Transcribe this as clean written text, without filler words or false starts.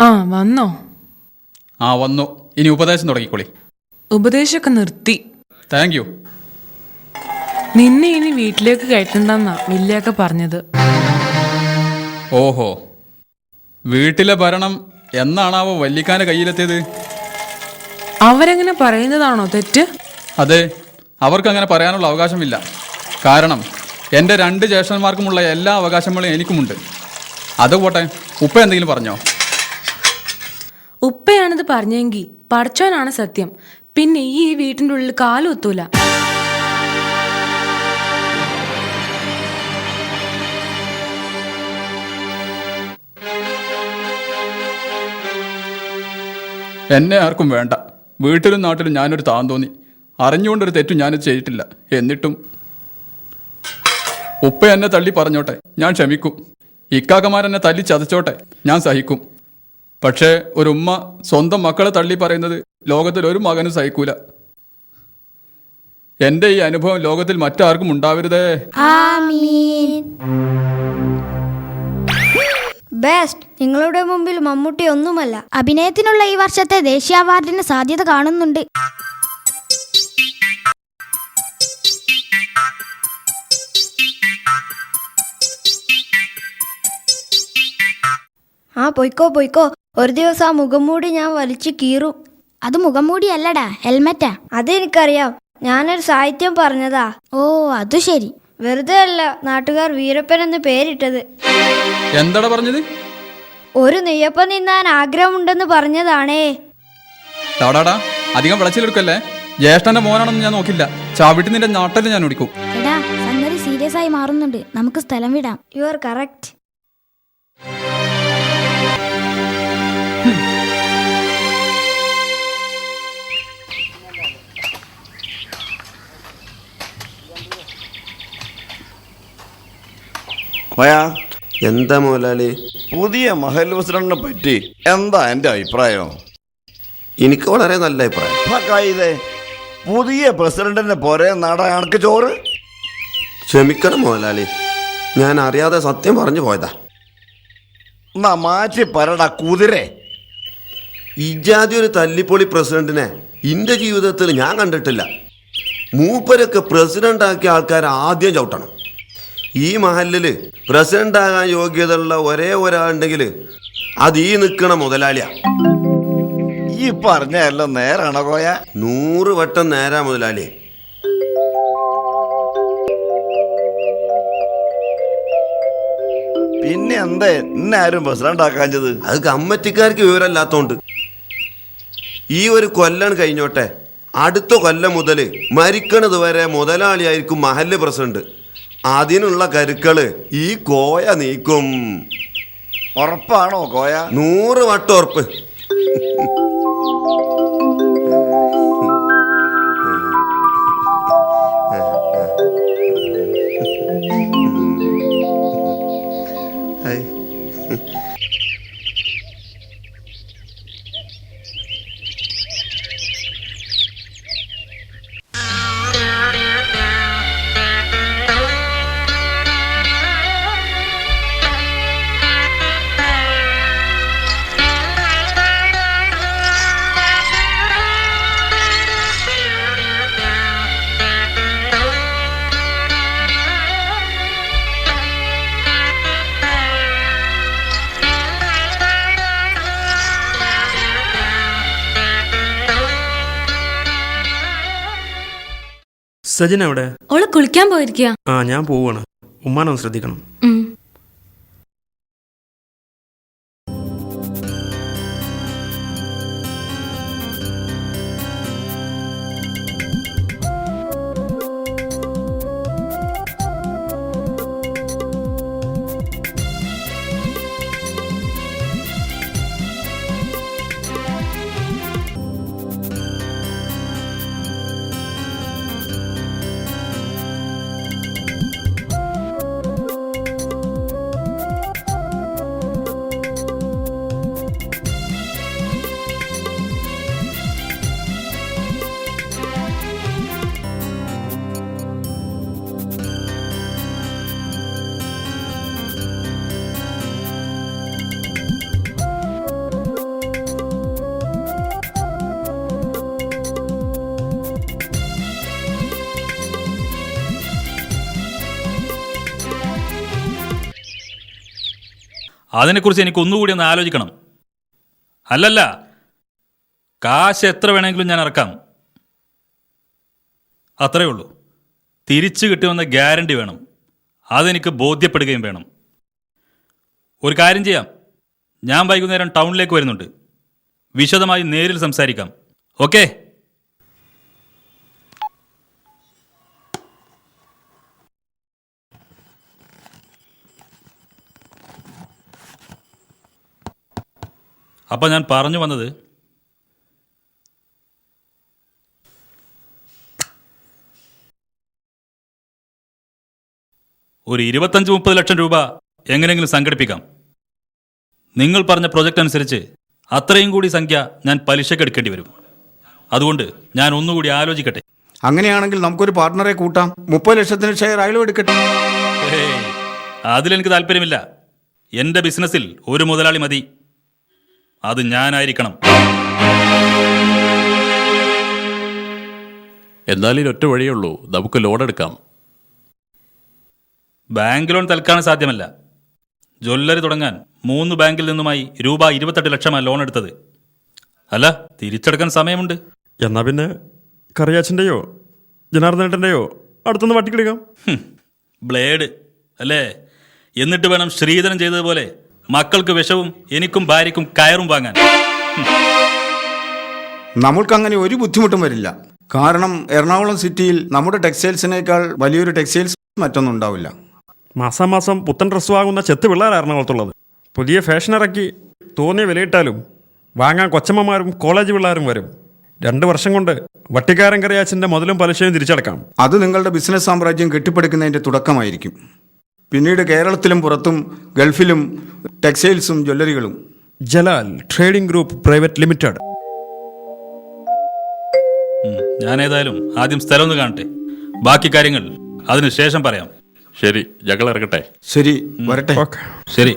ആ വന്നോ? ആ വന്നു. ഇനി ഉപദേശം തുടങ്ങിക്കോളി. ഉപദേശമൊക്കെ നിർത്തി. Thank you. നിന്നെ ഇനി വീട്ടിലേക്ക് കയറ്റണ്ടെന്നാ വല്യൊക്കെ പറഞ്ഞത്. ഓഹോ, വീട്ടിലെ ഭരണം എന്നാണാവോ വല്ലിക്കാന്റെ കയ്യിലെത്തിയത്? അവരെങ്ങനെ പറയുന്നതാണോ തെറ്റ്? അതെ, അവർക്കങ്ങനെ പറയാനുള്ള അവകാശമില്ല. കാരണം എൻ്റെ 2 ജ്യേഷ്ഠന്മാർക്കുമുള്ള എല്ലാ അവകാശങ്ങളും എനിക്കുമുണ്ട്. അതുപോട്ടെ, ഉപ്പ എന്തെങ്കിലും പറഞ്ഞോ? ഉപ്പയാണിത് പറഞ്ഞെങ്കിൽ പഠിച്ചോനാണ് സത്യം. പിന്നെ ഈ വീട്ടിൻ്റെ ഉള്ളിൽ കാലുത്തൂല. എന്നെ ആർക്കും വേണ്ട. വീട്ടിലും നാട്ടിലും ഞാനൊരു താന്തോന്നി. അറിഞ്ഞുകൊണ്ടൊരു തെറ്റും ഞാനത് ചെയ്തിട്ടില്ല. എന്നിട്ടും ഉപ്പ എന്നെ തള്ളി പറഞ്ഞോട്ടെ, ഞാൻ ക്ഷമിക്കും. ഇക്കാക്കമാരെന്നെ തല്ലി ചതച്ചോട്ടെ, ഞാൻ സഹിക്കും. പക്ഷേ ഒരു ഉമ്മ സ്വന്തം മക്കളെ തള്ളി പറയുന്നത് ലോകത്തിൽ ഒരു മകനും സഹിക്കൂല. എൻ്റെ ഈ അനുഭവം ലോകത്തിൽ മറ്റാർക്കും ഉണ്ടാവരുതേ. ബെസ്റ്റ്. നിങ്ങളുടെ മുമ്പിൽ മമ്മൂട്ടി ഒന്നുമല്ല. അഭിനയത്തിനുള്ള ഈ വർഷത്തെ ദേശീയ അവാർഡിന് സാധ്യത കാണുന്നുണ്ട്. ആ പൊയ്ക്കോ പൊയ്ക്കോ. ഒരു ദിവസം ആ മുഖംമൂടി ഞാൻ വലിച്ചു കീറും. അത് മുഖംമൂടി അല്ലടാ, ഹെൽമെറ്റാ. അതെനിക്കറിയാം. ഞാനൊരു സാഹിത്യം പറഞ്ഞതാ. ഓ അത് ശരി. വെറുതെ അല്ല നാട്ടുകാർ വീരപ്പൻ എന്ന് പേരിട്ടത്. എന്താടാ പറഞ്ഞത്? ഒരു നെയ്യപ്പം നിന്നാൻ ആഗ്രഹമുണ്ടെന്ന് പറഞ്ഞതാണേ. ടാടാടാ, അധികം വിളച്ചിലെടുക്കല്ലേ. ജ്യേഷ്ഠന്റെ മോനാണെന്ന് ഞാൻ നോക്കില്ല. ചാവിട്ടി നിന്റെ നാട്ടിൽ ഞാൻ ഓടിക്കും. എടാ, സംഗതി സീരിയസ് ആയി മാറുന്നുണ്ട്. നമുക്ക് സ്ഥലം വിടാം. You are correct. എന്താ മുതലാളി? പുതിയ മഹൽ പ്രസിഡന്റിനെ പറ്റി എന്താ എൻ്റെ അഭിപ്രായം? എനിക്ക് വളരെ നല്ല അഭിപ്രായം. പുതിയ പ്രസിഡന്റിനെ പോരെ നാടാ കണക്ക് ചോറ്. ക്ഷമിക്കണം മുതലാളി, ഞാൻ അറിയാതെ സത്യം പറഞ്ഞു പോയതാ. എന്നാ മാറ്റി പറടാ കുതിരെ. ഇജാതി ഒരു തല്ലിപ്പൊളി പ്രസിഡന്റിനെ എൻ്റെ ജീവിതത്തിൽ ഞാൻ കണ്ടിട്ടില്ല. മൂപ്പരൊക്കെ പ്രസിഡന്റ് ആക്കിയ ആൾക്കാർ ആദ്യം ചവിട്ടണം. ഈ മഹലിൽ പ്രസിഡന്റ് ആകാൻ യോഗ്യതയുള്ള ഒരേ ഒരാളുണ്ടെങ്കിൽ അത് ഈ നിൽക്കണ മുതലാളിയാ. ഈ പറഞ്ഞല്ലോ നേരാണോ കോയ? 100 വട്ടം നേരാ മുതലാളി. പിന്നെ എന്തേ ഇന്നാരും പ്രസിഡന്റ് ആക്കാഞ്ഞത്? അത് കമ്മിറ്റിക്കാർക്ക് വിവരമില്ലാത്തോണ്ട്. ഈ ഒരു കൊല്ലം കഴിഞ്ഞോട്ടെ, അടുത്ത കൊല്ലം മുതൽ മരിക്കണത് വരെ മുതലാളിയായിരിക്കും മഹല്ല് പ്രസിഡന്റ്. അതിനുള്ള കരുക്കള് ഈ കോയ നീക്കും. ഉറപ്പാണോ കോയ? 100 വട്ടം ഉറപ്പ്. സജന എവിടെ? ഓള് കുളിക്കാൻ പോയിരിക്കുക. ആ ഞാൻ പോവാണ്. ഉമ്മാനൊന്ന് ശ്രദ്ധിക്കണം. അതിനെക്കുറിച്ച് എനിക്ക് ഒന്നുകൂടി ഒന്ന് ആലോചിക്കണം. അല്ലല്ല, കാശ് എത്ര വേണമെങ്കിലും ഞാൻ ഇറക്കാം. അത്രയേ ഉള്ളൂ. തിരിച്ചു കിട്ടുമെന്ന ഗ്യാരണ്ടി വേണം. അതെനിക്ക് ബോധ്യപ്പെടുകയും വേണം. ഒരു കാര്യം ചെയ്യാം, ഞാൻ വൈകുന്നേരം ടൗണിലേക്ക് വരുന്നുണ്ട്. വിശദമായി നേരിൽ സംസാരിക്കാം. ഓക്കെ? അപ്പം ഞാൻ പറഞ്ഞു വന്നത്, ഒരു 25-30 ലക്ഷം രൂപ എങ്ങനെയെങ്കിലും സംഘടിപ്പിക്കാം. നിങ്ങൾ പറഞ്ഞ പ്രൊജക്റ്റ് അനുസരിച്ച് അത്രയും കൂടി സംഖ്യ ഞാൻ പലിശക്ക് എടുക്കേണ്ടി വരും. അതുകൊണ്ട് ഞാൻ ഒന്നുകൂടി ആലോചിക്കട്ടെ. അങ്ങനെയാണെങ്കിൽ നമുക്കൊരു പാർട്ട്ണറെ കൂട്ടാം. 30 ലക്ഷത്തിന് ഷെയർ അയാളും എടുക്കട്ടെ. അതിലെനിക്ക് താല്പര്യമില്ല. എൻ്റെ ബിസിനസ്സിൽ ഒരു മുതലാളി മതി. അത് ഞാനായിരിക്കണം. എന്നാലും ഒറ്റ വഴിയേ ഉള്ളൂ, നമുക്ക് ലോൺ എടുക്കാം. ബാങ്ക് ലോൺ തൽക്കാലം സാധ്യമല്ല. ജ്വല്ലറി തുടങ്ങാൻ 3 ബാങ്കിൽ നിന്നുമായി രൂപ 28 ലക്ഷമാണ് ലോൺ എടുത്തത്. അല്ല, തിരിച്ചെടുക്കാൻ സമയമുണ്ട്. എന്നാ പിന്നെ കറിയാച്ചൻ്റെയോ ജനാർദ്ദനേട്ടൻ്റെയോ അടുത്തൊന്ന് വട്ടിക്കെടുക്കാം. ബ്ലേഡ് അല്ലേ? എന്നിട്ട് വേണം ശ്രീധരൻ ചെയ്തതുപോലെ മക്കൾക്ക് വിഷവും എനിക്കും ഭാര്യയ്ക്കും കയറും വാങ്ങാൻ. നമ്മൾക്കങ്ങനെ ഒരു ബുദ്ധിമുട്ടും വരില്ല. കാരണം എറണാകുളം സിറ്റിയിൽ നമ്മുടെ ടെക്സ്റ്റൈൽസിനേക്കാൾ വലിയൊരു ടെക്സ്റ്റൈൽസ് മറ്റൊന്നും ഉണ്ടാവില്ല. മാസാമാസം പുത്തൻ ഡ്രസ്സ് വാങ്ങുന്ന ചെത്ത് പിള്ളേരാണ് എറണാകുളത്തുള്ളത്. പുതിയ ഫാഷൻ ഇറക്കി തോന്നിയ വിലയിട്ടാലും വാങ്ങാൻ കൊച്ചമ്മമാരും കോളേജ് പിള്ളേരും വരും. 2 വർഷം കൊണ്ട് വട്ടിക്കാരൻ കറിയാച്ചൻ്റെ മുതലും പലിശയും തിരിച്ചടക്കാം. അത് നിങ്ങളുടെ ബിസിനസ് സാമ്രാജ്യം കെട്ടിപ്പടുക്കുന്നതിൻ്റെ തുടക്കമായിരിക്കും. പിന്നീട് കേരളത്തിലും പുറത്തും ഗൾഫിലും ടെക്സ്റ്റൈൽസും ജ്വല്ലറികളും. Jalal trading group private limited. ഞാൻ ഏതായാലും ആദ്യം സ്ഥലം ഒന്ന് കാണട്ടെ. ബാക്കി കാര്യങ്ങൾ അതിന് ശേഷം പറയാം. ശരി, ഞങ്ങൾ ഇറങ്ങട്ടെ. ശരി, വരട്ടെ. ഓക്കെ. ശരി.